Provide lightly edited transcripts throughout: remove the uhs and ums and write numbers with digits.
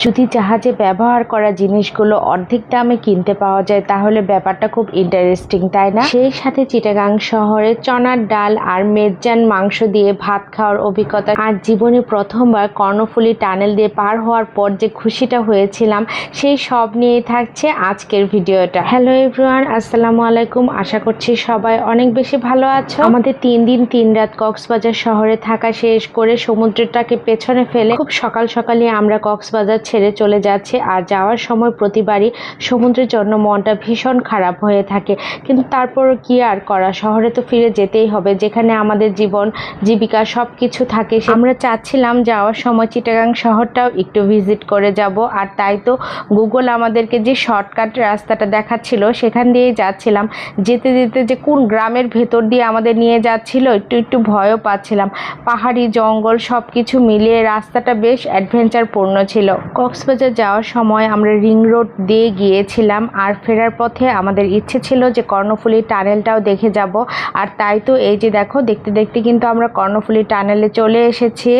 যদি জাহাজে ব্যবহার করা জিনিসগুলো অর্ধেক দামে কিনতে পাওয়া যায় তাহলে ব্যাপারটা খুব ইন্টারেস্টিং, তাই না? সেই সাথে চিটাগাং শহরে চনার ডাল আর মেজজান মাংস দিয়ে ভাত খাওয়ার অভিজ্ঞতা, আর জীবনে প্রথমবার কর্ণফুলী টানেল দিয়ে পার হওয়ার পর যে খুশিটা হয়েছিলাম, সেই সব নিয়েই থাকছে আজকের ভিডিওটা। হ্যালো এভরিওয়ান, আসসালামু আলাইকুম। আশা করছি সবাই অনেক বেশি ভালো আছো। আমাদের 3 দিন 3 রাত কক্সবাজার শহরে থাকা শেষ করে সমুদ্রটাকে পেছনে ফেলে খুব সকাল সকালই আমরা কক্সবাজার ছেড়ে চলে যাচ্ছে। আর যাওয়ার সময় প্রতিবারই সমুদ্রের জন্য মনটা ভীষণ খারাপ হয়ে থাকে, কিন্তু তারপরও কি আর করা, শহরে তো ফিরে যেতেই হবে, যেখানে আমাদের জীবন জীবিকা সব কিছু থাকে। আমরা চাচ্ছিলাম যাওয়ার সময় চিটাগাং শহরটাও একটু ভিজিট করে যাব, আর তাই তো গুগল আমাদেরকে যে শর্টকাট রাস্তাটা দেখাচ্ছিল সেখান দিয়েই যাচ্ছিলাম। যেতে যেতে যে কোন গ্রামের ভেতর দিয়ে আমাদের নিয়ে যাচ্ছিল একটু একটু ভয়ও পাচ্ছিলাম। পাহাড়ি জঙ্গল সব কিছু মিলিয়ে রাস্তাটা বেশ অ্যাডভেঞ্চারপূর্ণ ছিল। কক্সবাজার যাওয়ার সময় আমরা রিং রোড দিয়ে গিয়েছিলাম, আর ফেরার পথে আমাদের ইচ্ছে ছিল যে কর্ণফুলী টানেলটাও দেখে যাব। আর তাই তো এই যে দেখো, দেখতে দেখতে কিন্তু আমরা কর্ণফুলী টানেলে চলে এসেছি।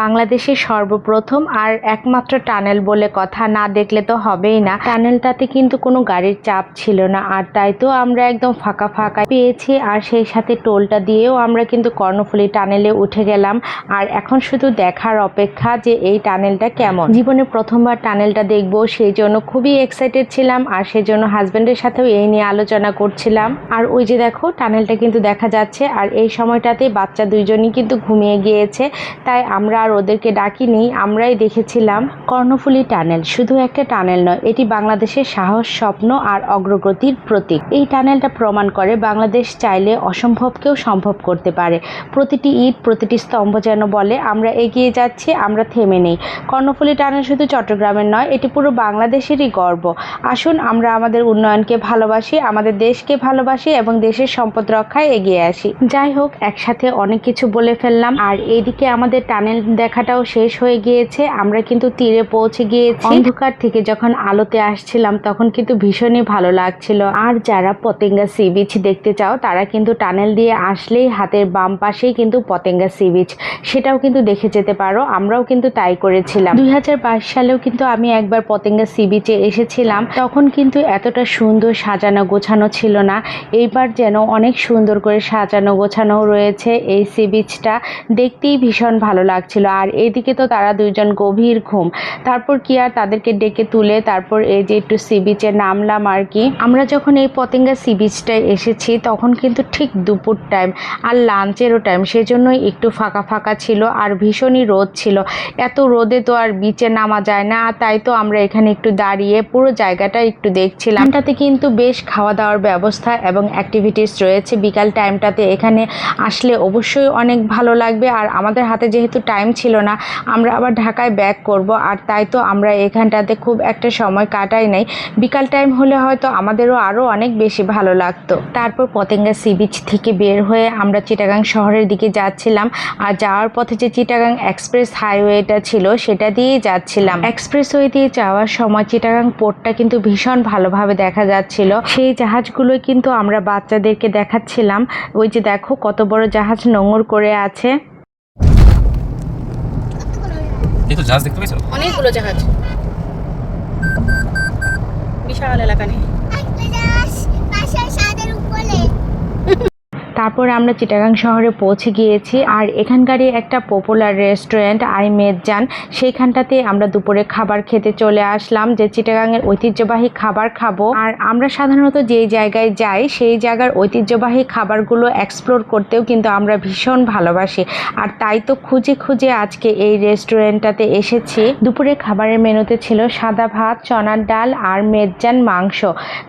বাংলাদেশের সর্বপ্রথম আর একমাত্র টানেল বলে কথা, না দেখলে তো হবেই না। টানেলটাতে কিন্তু কোনো গাড়ির চাপ ছিল না, আর তাই তো আমরা একদম ফাঁকা ফাঁকা পেয়েছি। আর সেই সাথে টোলটা দিয়েও আমরা কিন্তু কর্ণফুলী টানেলে উঠে গেলাম। আর এখন শুধু দেখার অপেক্ষা যে এই টানেলটা কেমন। জীবনে প্রথমবার টানেলটা দেখবো, সেই জন্য খুবই এক্সাইটেড ছিলাম, আর সেই জন্য হাজব্যান্ডের সাথেও এই নিয়ে আলোচনা করছিলাম। আর ওই যে দেখো, টানেলটা কিন্তু দেখা যাচ্ছে। আর এই সময়টাতে বাচ্চা দুইজনই কিন্তু ঘুমিয়ে গিয়েছে, তাই আমরা আর ওদেরকে ডাকিনি, আমরাই দেখেছিলাম। কর্ণফুলী টানেল শুধু একটা টানেল নয়, এটি বাংলাদেশের সাহস, স্বপ্ন আর অগ্রগতির প্রতীক। এই টানেলটা প্রমাণ করে বাংলাদেশ চাইলে অসম্ভবকেও সম্ভব করতে পারে। প্রতিটি ইট, প্রতিটি স্তম্ভ যেন বলে আমরা এগিয়ে যাচ্ছি, আমরা থেমে নেই। কর্ণফুলী টানেল শুধু চট্টগ্রামের নয়, এটি পুরো বাংলাদেশেরই গর্ব। আসুন আমরা আমাদের উন্নয়নকে ভালোবাসি, আমাদের দেশকে ভালোবাসি এবং দেশের সম্পদ রক্ষায় এগিয়ে আসি। যাই হোক, একসাথে অনেক কিছু বলে ফেললাম। আর এইদিকে আমাদের টানেল দেখাটাও শেষ হয়ে গিয়েছে, আমরা কিন্তু তীরে পৌঁছে গিয়েছি। অন্ধকার থেকে যখন আলোতে আসছিলাম তখন কিন্তু ভীষণই ভালো লাগছিল। আর যারা পতেঙ্গা সি বিচ দেখতে চাও তারা কিন্তু টানেল দিয়ে আসলেই হাতের বাম পাশেই কিন্তু পতেঙ্গা সি বিচ, সেটাও কিন্তু দেখে যেতে পারো। আমরাও কিন্তু তাই করেছিলাম। 2022 সালেও কিন্তু আমি একবার পতেঙ্গা সি বিচে এসেছিলাম, তখন কিন্তু এতটা সুন্দর সাজানো গোছানো ছিল না। এইবার যেন অনেক সুন্দর করে সাজানো গোছানো রয়েছে এই সি বিচটা, দেখতেই ভীষণ ভালো লাগছিল। আর এইদিকে তো তারা দুইজন গভীর ঘুম, তারপর কি আর তাদেরকে ডেকে তুলে তারপর এই যে একটু সি বিচে নামলাম আর কি। আমরা যখন এই পতেঙ্গা সি বিচটায় এসেছি তখন কিন্তু ঠিক দুপুর টাইম আর লাঞ্চেরও টাইম, সেজন্যই একটু ফাঁকা ফাঁকা ছিল, আর ভীষণই রোদ ছিল। এত রোদে তো আর বিচে নামা যায় না, তাই তো আমরা এখানে একটু দাঁড়িয়ে পুরো জায়গাটা একটু দেখছিলাম। এখানটাতে কিন্তু বেশ খাওয়া দাওয়ার ব্যবস্থা এবং অ্যাক্টিভিটিস রয়েছে। বিকাল টাইমটাতে এখানে আসলে অবশ্যই অনেক ভালো লাগবে। আর আমাদের হাতে যেহেতু টাইম ছিল না, আমরা আবার ঢাকায় ব্যাক করব, আর তাই তো আমরা এখানটাতে খুব একটা সময় কাটাই নাই। বিকাল টাইম হলে হয়তো আমাদেরও আরও অনেক বেশি ভালো লাগতো। তারপর পতেঙ্গা সি বিচ থেকে বের হয়ে আমরা চিটাগাং শহরের দিকে যাচ্ছিলাম। আর যাওয়ার পথে যে চিটাগাং এক্সপ্রেস হাইওয়েটা ছিল সেটা দিয়েই যাচ্ছিলাম। এক্সপ্রেসওয়ে দিয়ে যাওয়ার সময় চিটাগাং পোর্টটা কিন্তু ভীষণ ভালোভাবে দেখা যাচ্ছিল। সেই জাহাজগুলোই কিন্তু আমরা বাচ্চাদেরকে দেখাচ্ছিলাম। ওই যে দেখো কত বড় জাহাজ নোঙর করে আছে। এই তো জাহাজ দেখতে পেয়েছো? অনেকগুলো জাহাজ, বিশাল এলাকা নেই। তারপর আমরা চিটাগাং শহরে পৌঁছে গিয়েছি, আর এখানকারই একটা পপুলার রেস্টুরেন্ট আই মেজজান, সেইখানটাতে আমরা দুপুরে খাবার খেতে চলে আসলাম, যে চিটাগাংয়ের ঐতিহ্যবাহী খাবার খাবো। আর আমরা সাধারণত যেই জায়গায় যাই সেই জায়গার ঐতিহ্যবাহী খাবারগুলো এক্সপ্লোর করতেও কিন্তু আমরা ভীষণ ভালোবাসি। আর তাই তো খুঁজে খুঁজে আজকে এই রেস্টুরেন্টটাতে এসেছি। দুপুরে খাবারের মেনুতে ছিল সাদা ভাত, চনার ডাল আর মেজজান মাংস,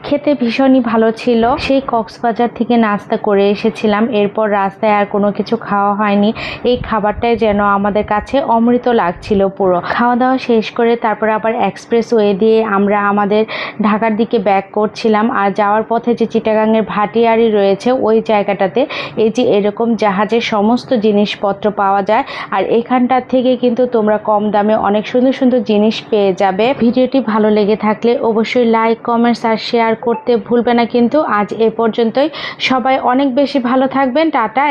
খেতে ভীষণই ভালো ছিল। সেই কক্সবাজার থেকে নাস্তা করে এসেছি, এরপর রাস্তায় আর কোনো কিছু খাওয়া হয়নি। এই খাবারটাই যেন আমাদের কাছে অমৃত লাগছিল পুরো। খাওয়া দাওয়া শেষ করে তারপর আবার এক্সপ্রেসওয়ে দিয়ে আমরা আমাদের ঢাকার দিকে ব্যাক করছিলাম। আর যাওয়ার পথে যে চিটাগাংয়ের ভাটিয়ারি রয়েছে ওই জায়গাটাতে এই যে এরকম জাহাজের সমস্ত জিনিসপত্র পাওয়া যায়, আর এখানটার থেকে কিন্তু তোমরা কম দামে অনেক সুন্দর সুন্দর জিনিস পেয়ে যাবে। ভিডিওটি ভালো লেগে থাকলে অবশ্যই লাইক, কমেন্টস আর শেয়ার করতে ভুলবে না কিন্তু। আজ এ পর্যন্তই, সবাই অনেক বেশি ভালো থাকবেন। টাটা।